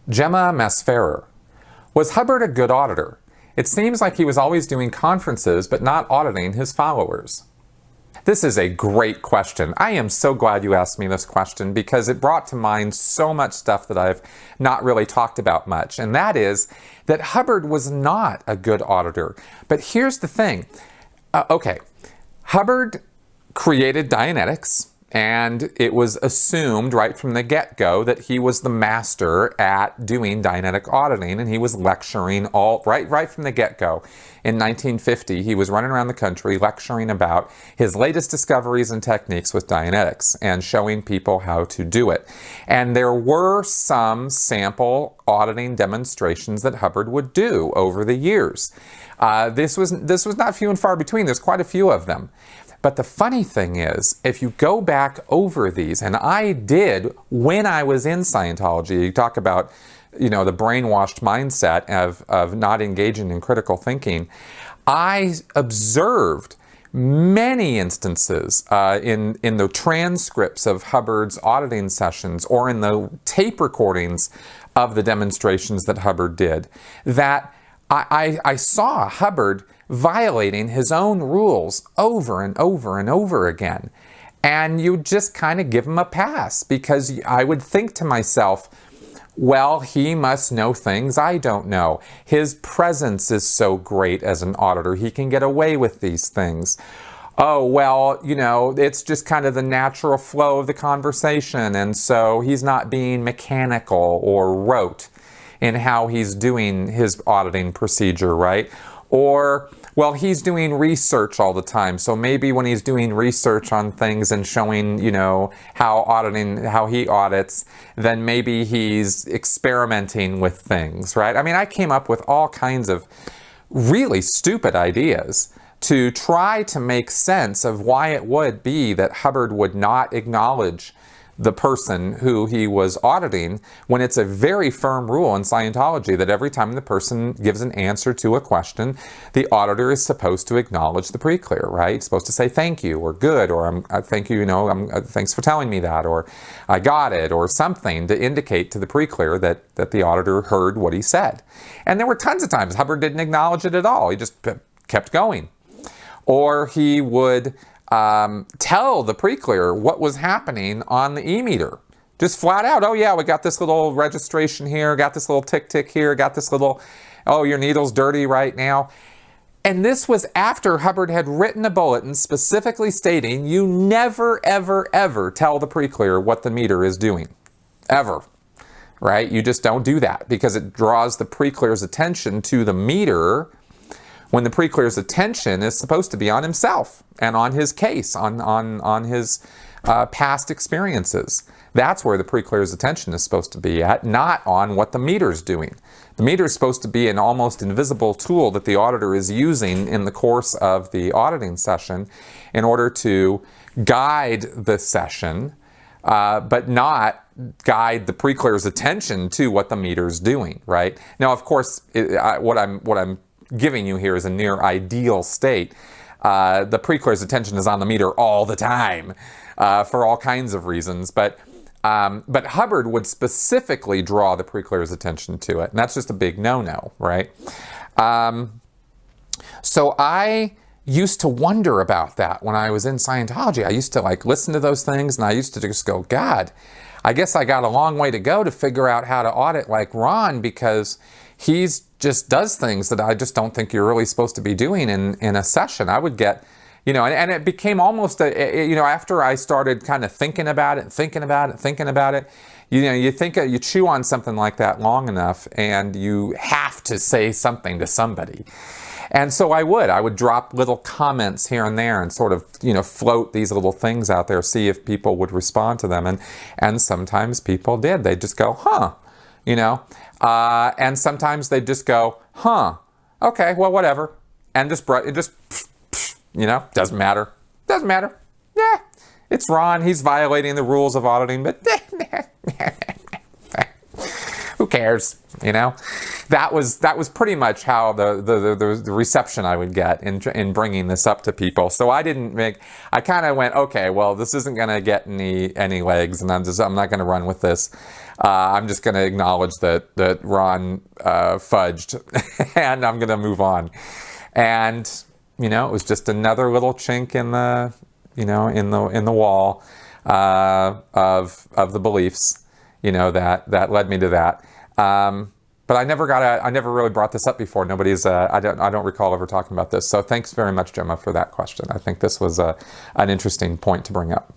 Gemma Masferrer. Was Hubbard a good auditor? It seems like he was always doing conferences but not auditing his followers. This is a great question. I am so glad you asked me this question because it brought to mind so much stuff that I've not really talked about much. And that is that Hubbard was not a good auditor. But here's the thing. Hubbard created Dianetics, and it was assumed right from the get-go that he was the master at doing Dianetic auditing, and he was lecturing right from the get-go. In 1950, he was running around the country lecturing about his latest discoveries and techniques with Dianetics and showing people how to do it. And there were some sample auditing demonstrations that Hubbard would do over the years. This was not few and far between. There's quite a few of them. But the funny thing is, if you go back over these, and I did when I was in Scientology, you talk about, the brainwashed mindset of not engaging in critical thinking, I observed many instances in the transcripts of Hubbard's auditing sessions or in the tape recordings of the demonstrations that Hubbard did, that I saw Hubbard violating his own rules over and over and over again. And you just kind of give him a pass, because I would think to myself, well, he must know things I don't know. His presence is so great as an auditor. He can get away with these things. Oh, well, it's just kind of the natural flow of the conversation. And so he's not being mechanical or rote in how he's doing his auditing procedure, right? Or, well, he's doing research all the time, so maybe when he's doing research on things and showing, how he audits, then maybe he's experimenting with things, right? I mean, I came up with all kinds of really stupid ideas to try to make sense of why it would be that Hubbard would not acknowledge the person who he was auditing, when it's a very firm rule in Scientology that every time the person gives an answer to a question, the auditor is supposed to acknowledge the pre-clear, right? It's supposed to say thank you, or good, or thank you, thanks for telling me that, or I got it, or something to indicate to the pre-clear that the auditor heard what he said. And there were tons of times Hubbard didn't acknowledge it at all. He just kept going. Or he would tell the pre-clear what was happening on the e-meter. Just flat out, oh yeah, we got this little registration here, got this little tick here, got this little, oh, your needle's dirty right now. And this was after Hubbard had written a bulletin specifically stating, you never, ever, ever tell the pre-clear what the meter is doing. Ever. Right? You just don't do that, because it draws the pre-clear's attention to the meter, when the pre-clear's attention is supposed to be on himself and on his case, on his past experiences. That's where the pre-clear's attention is supposed to be at, not on what the meter's doing. The meter is supposed to be an almost invisible tool that the auditor is using in the course of the auditing session in order to guide the session, but not guide the pre-clear's attention to what the meter's doing, right? Now, of course, what I'm giving you here is a near ideal state. The pre-clear's attention is on the meter all the time for all kinds of reasons, but Hubbard would specifically draw the pre-clear's attention to it, and that's just a big no-no, right? So I used to wonder about that when I was in Scientology. I used to listen to those things, and I used to just go, God, I guess I got a long way to go to figure out how to audit like Ron, because he's just does things that I just don't think you're really supposed to be doing in a session. I would get, and it became almost after I started kind of thinking about it, you chew on something like that long enough, and you have to say something to somebody. And so I would drop little comments here and there and sort of, float these little things out there, see if people would respond to them. And sometimes people did. They'd just go, huh, and sometimes they'd just go, huh, okay, well, whatever. And doesn't matter. Doesn't matter. Yeah, it's Ron. He's violating the rules of auditing, but who cares? cares? You know, that was pretty much how the reception I would get in bringing this up to people. So I kind of went, okay, well, this isn't going to get any legs, and I'm not going to run with this. I'm just going to acknowledge that Ron fudged, and I'm going to move on. And you know, it was just another little chink in the in the wall of the beliefs, you know, that led me to that. But I never really brought this up before. Nobody's, I don't recall ever talking about this. So thanks very much, Gemma, for that question. I think this was an interesting point to bring up.